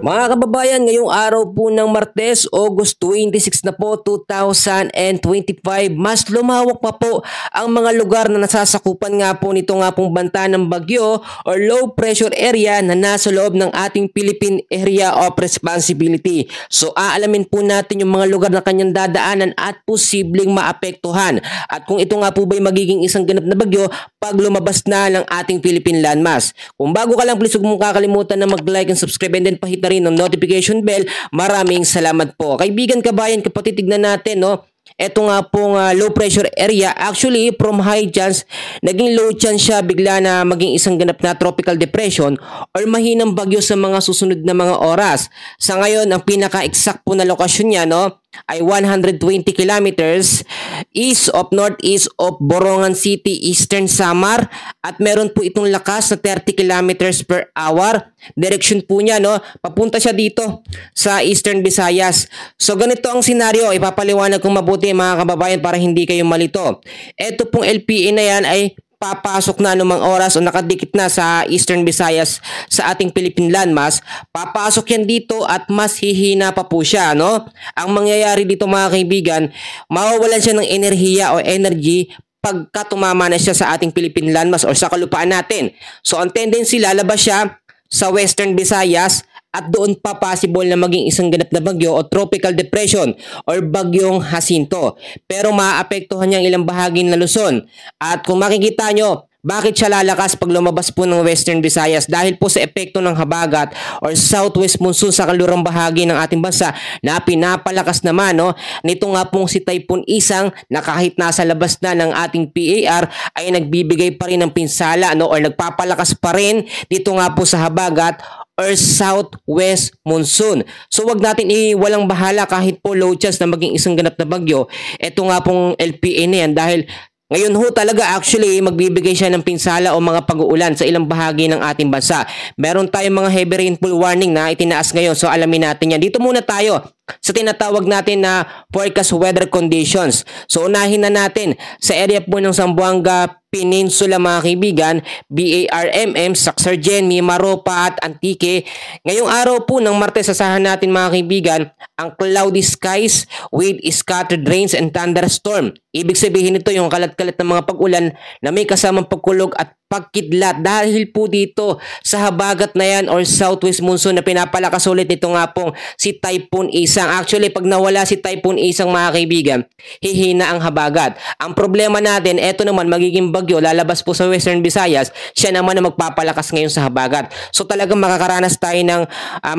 Mga kababayan, ngayong araw po ng Martes, August 26 na po, 2025, mas lumawak pa po ang mga lugar na nasasakupan nga po nito nga pong banta ng bagyo or low pressure area na nasa loob ng ating Philippine Area of Responsibility. So aalamin po natin yung mga lugar na kanyang dadaanan at posibleng maapektuhan. At kung ito nga po ba'y magiging isang ganap na bagyo pag lumabas na ng ating Philippine landmass. Kung bago ka lang, please huwag mong kakalimutan na mag-like and subscribe and then pahit na rin ng notification bell. Maraming salamat po. Kaibigan, kabayan, kapatid, tignan natin, no? Ito nga pong low pressure area, actually from high chance, naging low chance siya bigla na maging isang ganap na tropical depression or mahinang bagyo sa mga susunod na mga oras. Sa ngayon, ang pinaka-exact po na lokasyon niya, no, ay 120 kilometers east of northeast of Borongan City, Eastern Samar, at meron po itong lakas na 30 kilometers per hour. Direction po niya, no, papunta siya dito sa Eastern Visayas. So ganito ang senaryo, ipapaliwanag kong mabuti mga kababayan para hindi kayo malito. Ito pong LPA na yan ay papasok na anumang oras o nakadikit na sa Eastern Visayas sa ating Philippine landmass. Papasok yan dito at mas hihina pa po siya, no? Ang mangyayari dito mga kaibigan, mawawalan siya ng enerhiya o energy pagka tumama na siya sa ating Philippine landmass o sa kalupaan natin. So ang tendency, lalabas siya sa Western Visayas at doon pa possible na maging isang ganap na bagyo o tropical depression or bagyong Jacinto. Pero maaapektuhan niya ang ilang bahagi ng Luzon. At kung makikita nyo, bakit siya lalakas pag lumabas po ng Western Visayas? Dahil po sa epekto ng habagat or southwest monsoon sa kalurang bahagi ng ating bansa na pinapalakas naman, no, nito nga pong si Typhoon Isang na kahit nasa labas na ng ating PAR ay nagbibigay pa rin ng pinsala, no, or nagpapalakas pa rin dito nga po sa habagat or southwest monsoon. So wag natin iwalang bahala kahit po low chance na maging isang ganap na bagyo. Ito nga pong LPA na yan dahil ngayon ho talaga actually magbibigay siya ng pinsala o mga pag-uulan sa ilang bahagi ng ating bansa. Meron tayong mga heavy rainfall warning na itinaas ngayon, so alamin natin yan. Dito muna tayo sa tinatawag natin na forecast weather conditions. So unahin na natin sa area po ng Zamboanga Peninsula mga kaibigan, BARMM, Sacsayhuamay, Mimaropa at Antique. Ngayong araw po ng Martes, asahan natin mga kaibigan ang cloudy skies with scattered rains and thunderstorm. Ibig sabihin nito yung kalat-kalat ng mga pag-ulan na may kasamang pagkulog at pagkidlat dahil po dito sa habagat na yan or southwest monsoon na pinapalakas ulit ito nga pong si Typhoon Isang. Actually, pag nawala si Typhoon Isang mga kaibigan, hihina ang habagat. Ang problema natin, eto naman magiging bagyo, lalabas po sa Western Visayas, siya naman na magpapalakas ngayon sa habagat. So talagang makakaranas tayo ng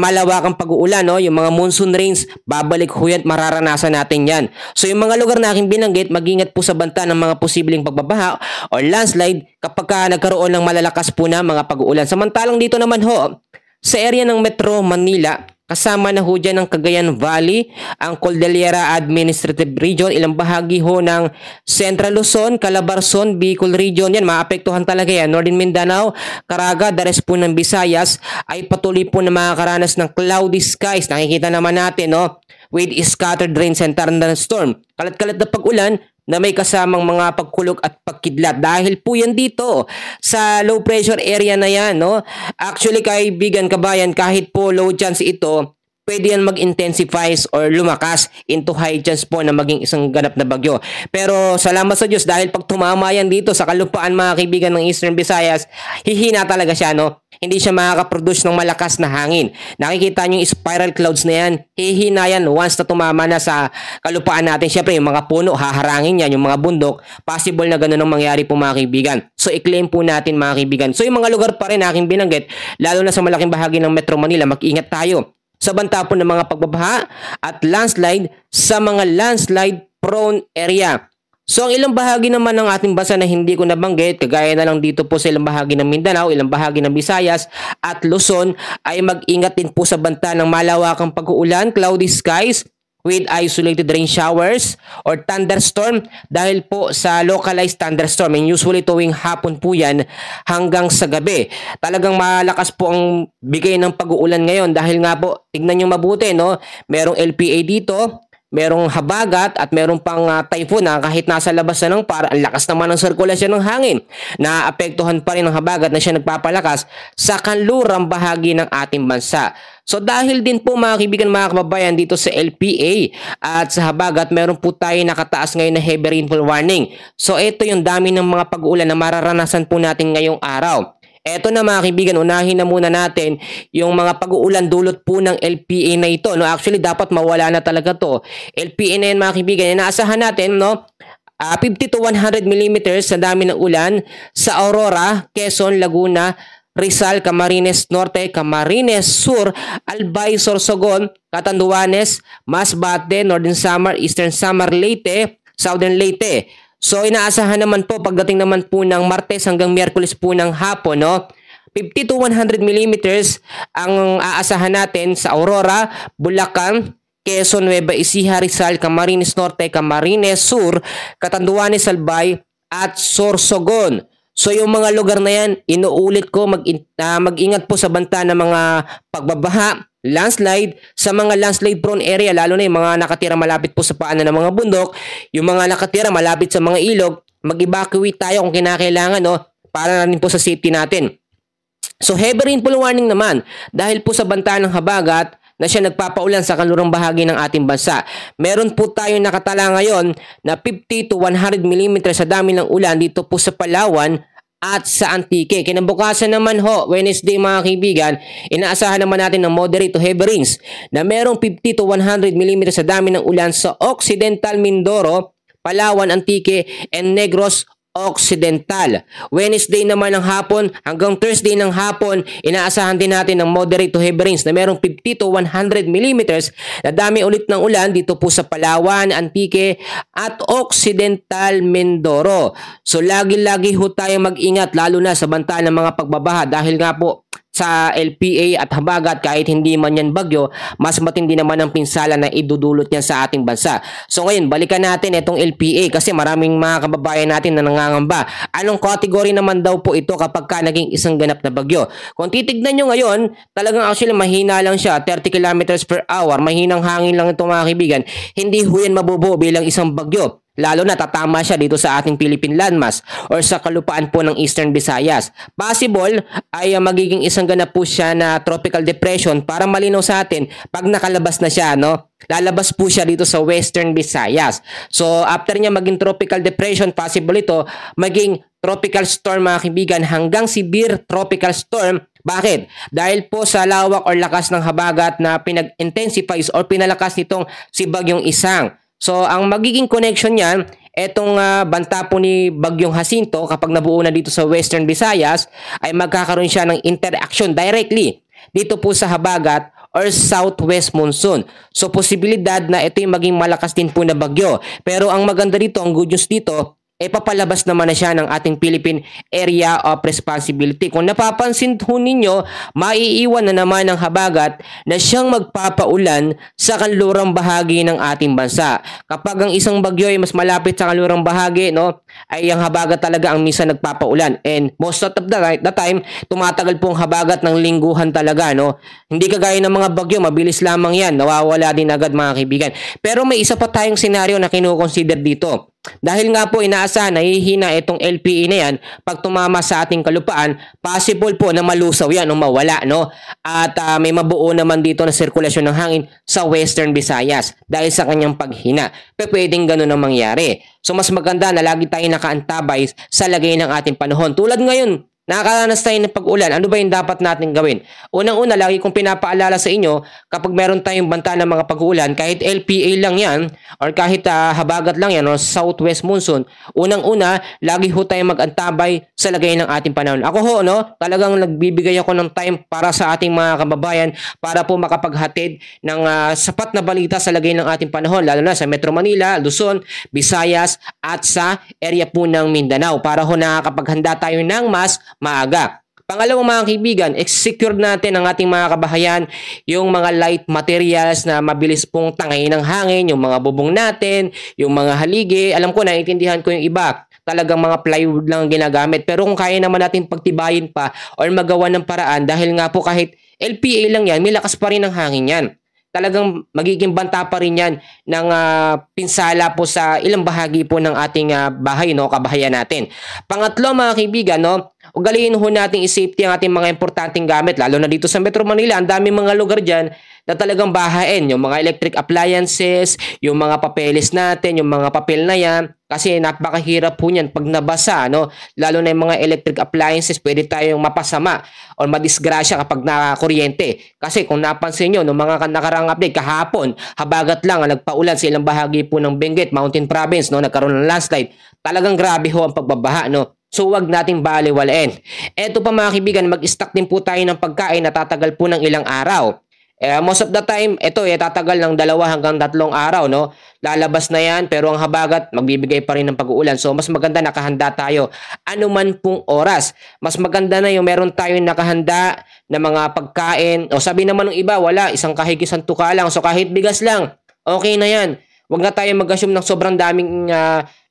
malawakang pag-uulan, no? Yung mga monsoon rains, babalik huyat, mararanasan natin yan. So yung mga lugar na aking binanggit, mag-ingat po sa banta ng mga posibleng pagbabaha or landslide kapag nagkaroon ng malalakas po na mga pag-uulan. Samantalang dito naman ho, sa area ng Metro Manila, kasama na ho dyan ang Cagayan Valley, ang Cordillera Administrative Region, ilang bahagi ho ng Central Luzon, Calabarzon, Bicol Region, yan, maapektuhan talaga yan. Northern Mindanao, Caraga, the rest po ng Visayas ay patuloy po na makakaranas ng cloudy skies. Nakikita naman natin, no, with scattered rains and thunderstorm. Kalat-kalat na pag-ulan na may kasamang mga pagkulog at pagkidlat dahil po yan dito sa low pressure area na yan, no? Actually, kaibigan, kabayan, kahit po low chance ito, pwede yan mag-intensify or lumakas into high chance po na maging isang ganap na bagyo. Pero salamat sa Diyos dahil pag tumama yan dito sa kalupaan mga kaibigan ng Eastern Visayas, hihina talaga siya, no? Hindi siya makakaproduce ng malakas na hangin. Nakikita nyo yung spiral clouds na yan, hihina yan once na tumama na sa kalupaan natin. Siyempre yung mga puno, haharangin yan, yung mga bundok, possible na ganun ang mangyari po mga kaibigan. So i-claim po natin mga kaibigan. So yung mga lugar pa rin na aking binanggit, lalo na sa malaking bahagi ng Metro Manila, mag-ingat tayo sa banta po ng mga pagbabaha at landslide sa mga landslide prone area. So ang ilang bahagi naman ng ating bansa na hindi ko nabanggit, kagaya na lang dito po sa ilang bahagi ng Mindanao, ilang bahagi ng Visayas at Luzon, ay mag-ingat din po sa banta ng malawakang pag-uulan, cloudy skies with isolated rain showers or thunderstorm dahil po sa localized thunderstorm, and usually tuwing hapon po yan hanggang sa gabi. Talagang malakas po ang bigay ng pag-uulan ngayon dahil nga po, tignan nyo mabuti, no? Merong LPA dito, merong habagat at merong pang typhoon na kahit nasa labas na ng par, ang lakas naman ng sirkulasyon ng hangin. Naapektuhan pa rin ng habagat na siya nagpapalakas sa kanlurang bahagi ng ating bansa. So dahil din po mga kaibigan, mga kababayan, dito sa LPA at sa habagat, meron po tayo nakataas ngayon na heavy rainfall warning. So ito yung dami ng mga pag-uulan na mararanasan po natin ngayong araw. Eto na mga kaibigan, unahin na muna natin yung mga pag-uulan dulot po ng LPA na ito. No, actually dapat mawala na talaga to. LPA na yan mga kaibigan, inaasahan natin, no? 50 to 100 millimeters sa dami ng ulan sa Aurora, Quezon, Laguna, Rizal, Camarines Norte, Camarines Sur, Albay, Sorsogon, Catanduanes, Masbate, Northern Samar, Eastern Samar, Leyte, Southern Leyte. So inaasahan naman po pagdating naman po ng Martes hanggang Miyerkules po ng hapon, no? 50 to 100 millimeters ang aasahan natin sa Aurora, Bulacan, Quezon, Nueva Ecija, Rizal, Camarines Norte, Camarines Sur, Catanduanes, Albay at Sorsogon. So yung mga lugar na yan, inuulit ko, mag-ingat po sa banta ng mga pagbabaha, landslide, sa mga landslide prone area, lalo na yung mga nakatira malapit po sa paanan ng mga bundok, yung mga nakatira malapit sa mga ilog, mag-evacuate tayo kung kinakailangan, no, para na rin po sa safety natin. So heavy rainfall warning naman, dahil po sa banta ng habagat, na siya nagpapaulan sa kanlurang bahagi ng ating bansa. Meron po tayong nakatala ngayon na 50 to 100 mm sa dami ng ulan dito po sa Palawan at sa Antique. Kinabukasan naman ho, Wednesday mga kaibigan, inaasahan naman natin ng moderate to heavy rains na merong 50 to 100 mm sa dami ng ulan sa Occidental Mindoro, Palawan, Antique, and Negros Occidental. Wednesday naman ng hapon hanggang Thursday ng hapon, inaasahan din natin ng moderate to heavy rains na merong 50 to 100 millimeters na dami ulit ng ulan dito po sa Palawan, Antique at Occidental Mindoro. So lagi-lagi ho tayo mag-ingat lalo na sa banta ng mga pagbabaha dahil nga po sa LPA at habagat, kahit hindi man yan bagyo, mas matindi naman ang pinsala na idudulot niyan sa ating bansa. So ngayon, balikan natin itong LPA kasi maraming mga kababayan natin na nangangamba. Anong category naman daw po ito kapag ka naging isang ganap na bagyo? Kung titignan nyo ngayon, talagang actually mahina lang siya, 30 kilometers per hour, mahinang hangin lang ito mga kaibigan. Hindi ho yan mabubuo bilang isang bagyo. Lalo na tatama siya dito sa ating Philippine landmass or sa kalupaan po ng Eastern Visayas. Possible ay magiging isang ganap po siya na tropical depression para malinaw sa atin pag nakalabas na siya, no? Lalabas po siya dito sa Western Visayas. So after niya maging tropical depression, possible ito maging tropical storm mga kaibigan hanggang severe tropical storm. Bakit? Dahil po sa lawak or lakas ng habagat na pinag-intensifies or pinalakas nitong si Bagyong Isang. So, ang magiging connection niyan, etong banta po ni Bagyong Jacinto kapag nabuo na dito sa Western Visayas, ay magkakaroon siya ng interaction directly dito po sa habagat or southwest monsoon. So, posibilidad na ito yung maging malakas din po na bagyo. Pero ang maganda dito, ang good news dito, papalabas naman na siya ng ating Philippine Area of Responsibility. Kung napapansin ho ninyo, maiiwan na naman ng habagat na siyang magpapaulan sa kanlurang bahagi ng ating bansa. Kapag ang isang bagyo ay mas malapit sa kanlurang bahagi, no, ay ang habagat talaga ang minsan nagpapaulan. And most of the time, tumatagal po ang habagat ng lingguhan talaga, no. Hindi kagaya ng mga bagyo, mabilis lamang yan, nawawala din agad mga kaibigan. Pero may isa pa tayong senaryo na kinukonsider dito. Dahil nga po inaasahan na hihina itong LPA na yan, pag tumama sa ating kalupaan, possible po na malusaw yan o mawala, no? At may mabuo naman dito na sirkulasyon ng hangin sa Western Visayas dahil sa kanyang paghina. Pero pwedeng ganun ang mangyari. So mas maganda na lagi tayo nakaantabay sa lagay ng ating panahon. Tulad ngayon, nakakaranas tayo ng pag-ulan. Ano ba yung dapat natin gawin? Unang-una, lagi kong pinapaalala sa inyo, kapag meron tayong banta ng mga pag-ulan, kahit LPA lang yan, or kahit habagat lang yan, or southwest monsoon, unang-una, lagi ho tayong mag-antabay sa lagay ng ating panahon. Ako ho, no, talagang nagbibigay ako ng time para sa ating mga kababayan, para po makapaghatid ng sapat na balita sa lagay ng ating panahon, lalo na sa Metro Manila, Luzon, Visayas, at sa area po ng Mindanao, para ho nakakapaghanda tayo ng mas maaga. Pangalawang mga kaibigan, secure natin ang ating mga kabahayan, yung mga light materials na mabilis pong tangay ng hangin, yung mga bubong natin, yung mga haligi. Alam ko, naiintindihan ko yung iba, talagang mga plywood lang ginagamit. Pero kung kaya naman natin pagtibayin pa or magawa ng paraan, dahil nga po kahit LPA lang yan, may lakas pa rin ang hangin yan. talagang magiging banta pa rin yan ng pinsala po sa ilang bahagi po ng ating bahay, no, kabahayan natin. Pangatlo mga kaibigan, no, ugaliin ho natin i-safety ang ating mga importanteng gamit, lalo na dito sa Metro Manila. Ang daming mga lugar dyan na talagang bahain, yung mga electric appliances, yung mga papeles natin, yung mga papel na yan, kasi napakahirap po niyan pag nabasa, no? Lalo na yung mga electric appliances, pwede tayong mapasama o madisgrasya kapag nakakuryente. Kasi kung napansin nyo, no, mga nakarang update, kahapon, habagat lang ang nagpaulan sa ilang bahagi po ng Benguet, Mountain Province, no? Nagkaroon ng landslide. Talagang grabe ho ang pagbabaha, no? So wag nating baliwalain. Eto pa mga kaibigan, mag-stock din po tayo ng pagkain na tatagal po ng ilang araw. Most of the time, ito tatagal ng 2 hanggang 3 araw, no? Lalabas na yan, pero ang habagat, magbibigay pa rin ng pag-uulan. So, mas maganda nakahanda tayo. Ano man pong oras. Mas maganda na yung meron tayong nakahanda na mga pagkain. O sabi naman ng iba, wala, isang kahig isang tuka lang. So, kahit bigas lang, okay na yan. Huwag na tayo mag-assume ng sobrang daming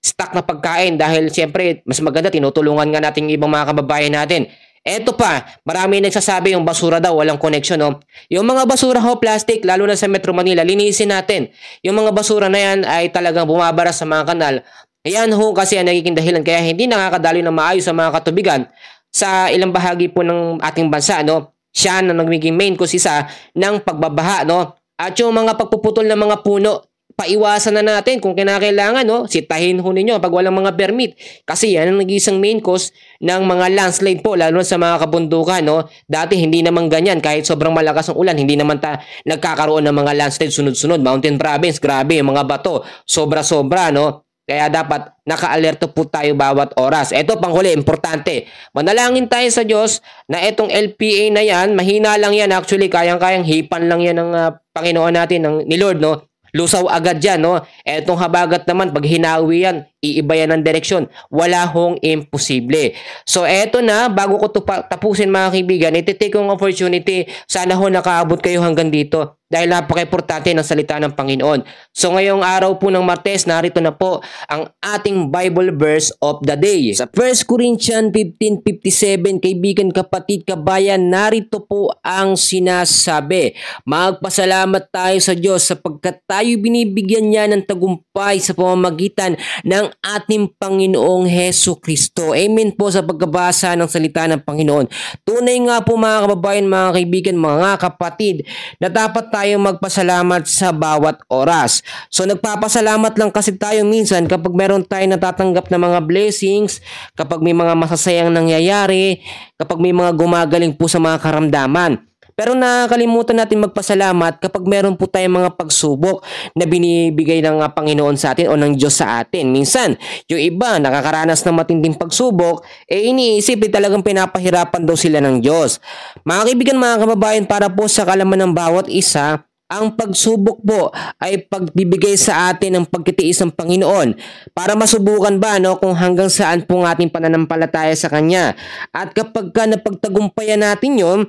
stock na pagkain dahil siyempre, mas maganda, tinutulungan nga natin yung ibang mga kababayan natin. Eto pa, marami nagsasabi yung basura daw walang connection, no? Yung mga basura ho, plastic, lalo na sa Metro Manila, linisin natin. Yung mga basura na yan ay talagang bumabara sa mga kanal. Ayan ho kasi ang nagiging dahilan kaya hindi nakakadaloy ng maayos sa mga katubigan sa ilang bahagi po ng ating bansa, no? Siya na nagiging main cause isa ng pagbabaha, no? At yung mga pagpuputol ng mga puno, paiwasan na natin kung kinakailangan, no? Sitahin ho ninyo pag walang mga permit. Kasi yan ang nag-iisang main cause ng mga landslide po, lalo sa mga kabundukan, no? Dati hindi naman ganyan, kahit sobrang malakas ang ulan, hindi naman nagkakaroon ng mga landslide sunod-sunod. Mountain Province, grabe, yung mga bato, sobra-sobra, no? Kaya dapat naka-alerto po tayo bawat oras. Ito panghuli, importante. Manalangin tayo sa Diyos na itong LPA na yan, mahina lang yan actually, kayang-kayang hipan lang yan ng Panginoon natin, ni Lord, no? Lusaw agad yan, no? Etong habagat naman, pag hinawi yan, iiba yan ng direksyon. Wala hong imposible. So, eto na, bago ko tapusin mga kaibigan, iti-take kong opportunity, sana ho nakaabot kayo hanggang dito. Dahil napaka-importante ng salita ng Panginoon. So, ngayong araw po ng Martes, narito na po ang ating Bible verse of the day. Sa 1 Corinthians 15:57, kaibigan, kapatid, kabayan, narito po ang sinasabi. Magpasalamat tayo sa Diyos sapagkat tayo binibigyan niya ng tagumpay sa pamamagitan ng ating Panginoong Hesu Kristo. Amen po sa pagkabasa ng salita ng Panginoon. Tunay nga po mga kababayan, mga kaibigan, mga kapatid, na dapat tayo magpasalamat sa bawat oras. So nagpapasalamat lang kasi tayo minsan kapag meron tayong natatanggap na mga blessings, kapag may mga masasayang nangyayari, kapag may mga gumagaling po sa mga karamdaman. Pero nakakalimutan natin magpasalamat kapag meron po tayong mga pagsubok na binibigay ng Panginoon sa atin o ng Diyos sa atin. Minsan, yung iba nakakaranas ng matinding pagsubok, iniisip talagang pinapahirapan daw sila ng Diyos. Mga kaibigan, mga kababayan, para po sa kalaman ng bawat isa, ang pagsubok po ay pagbibigay sa atin ng pagtitiis ng Panginoon para masubukan ba, no, kung hanggang saan po ang ating pananampalataya sa Kanya. At kapag napagtagumpayan natin yun,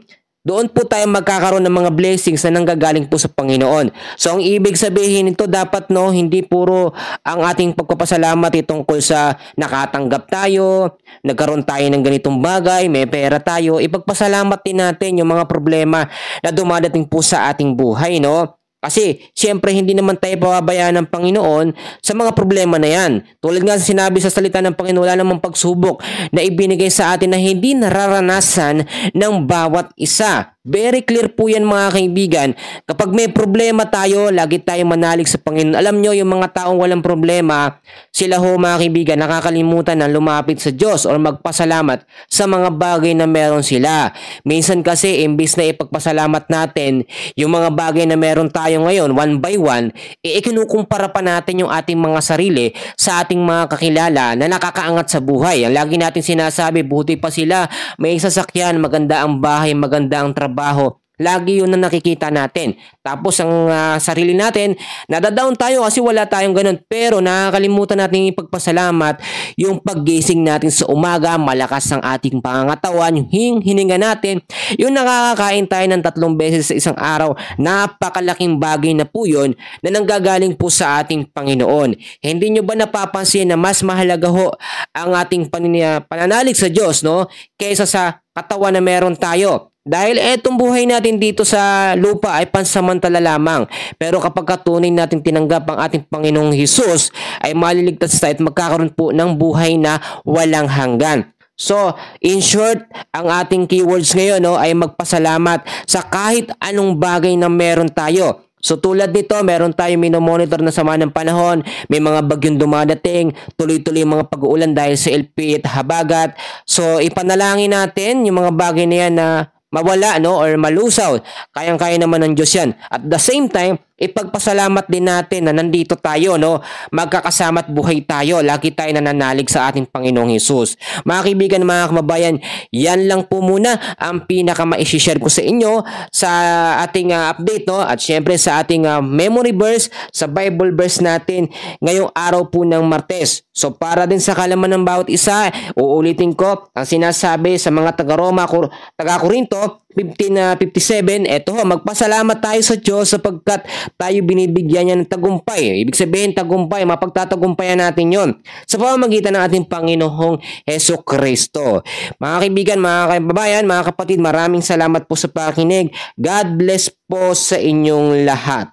doon po tayo magkakaroon ng mga blessings na nanggagaling po sa Panginoon. So ang ibig sabihin nito dapat, no, hindi puro ang ating pagpapasalamat tungkol sa nakatanggap tayo, nagkaroon tayo ng ganitong bagay, may pera tayo. Ipagpasalamat din natin yung mga problema na dumadating po sa ating buhay, no? Kasi siyempre hindi naman tayo pababayaan ng Panginoon sa mga problema na yan. Tulad nga sinabi sa salita ng Panginoon, wala namang pagsubok na ibinigay sa atin na hindi nararanasan ng bawat isa. Very clear po yan mga kaibigan. Kapag may problema tayo, lagi tayong manalig sa Panginoon. Alam nyo, yung mga taong walang problema, sila ho mga kaibigan, nakakalimutan na lumapit sa Diyos o magpasalamat sa mga bagay na meron sila. Minsan kasi, imbis na ipagpasalamat natin yung mga bagay na meron tayo ngayon, one by one, ikinukumpara pa natin yung ating mga sarili sa ating mga kakilala na nakakaangat sa buhay. Ang lagi natin sinasabi, buti pa sila, may sasakyan, maganda ang bahay, maganda ang trabaho. Lagi yun na nakikita natin. Tapos ang sarili natin, nadadown tayo kasi wala tayong ganun. Pero nakakalimutan natin ipagpasalamat yung paggising natin sa umaga, malakas ang ating pangangatawan, yung hininga natin, yung nakakakain tayo ng 3 beses sa isang araw. Napakalaking bagay na po yun na nanggagaling po sa ating Panginoon. Hindi nyo ba napapansin na mas mahalaga ho ang ating pananalig sa Diyos, no, kaysa sa katawan na meron tayo? Dahil etong buhay natin dito sa lupa ay pansamantala lamang. Pero kapag katunay natin tinanggap ang ating Panginoong Hesus, ay maliligtas tayo at magkakaroon po ng buhay na walang hanggan. So, in short, ang ating keywords ngayon ay magpasalamat sa kahit anong bagay na meron tayo. So tulad nito, meron tayong minomonitor na sama ng panahon, may mga bagyong dumadating, tuloy-tuloy mga pag-uulan dahil sa LP at habagat. So ipanalangin natin yung mga bagay na yan na mawala or malusaw. Kayang-kaya naman ng Diyos yan. At the same time, ipagpasalamat din natin na nandito tayo, magkakasama at buhay tayo. Lagi tayo nananalig sa ating Panginoong Hesus. Mga kaibigan, mga kababayan, yan lang po muna ang pinaka-ma-share ko sa inyo sa ating update, at syempre sa ating memory verse, sa Bible verse natin ngayong araw po ng Martes. So para din sa kalaman ng bawat isa, uulitin ko ang sinasabi sa mga taga-Roma, taga-Korinto 15:57, magpasalamat tayo sa Diyos sapagkat tayo binibigyan niya ng tagumpay. Ibig sabihin tagumpay, mapagtatagumpayan natin yon sa pamamagitan ng ating Panginoong Hesus Kristo. Mga kaibigan, mga kababayan, mga kapatid, maraming salamat po sa pakikinig. God bless po sa inyong lahat.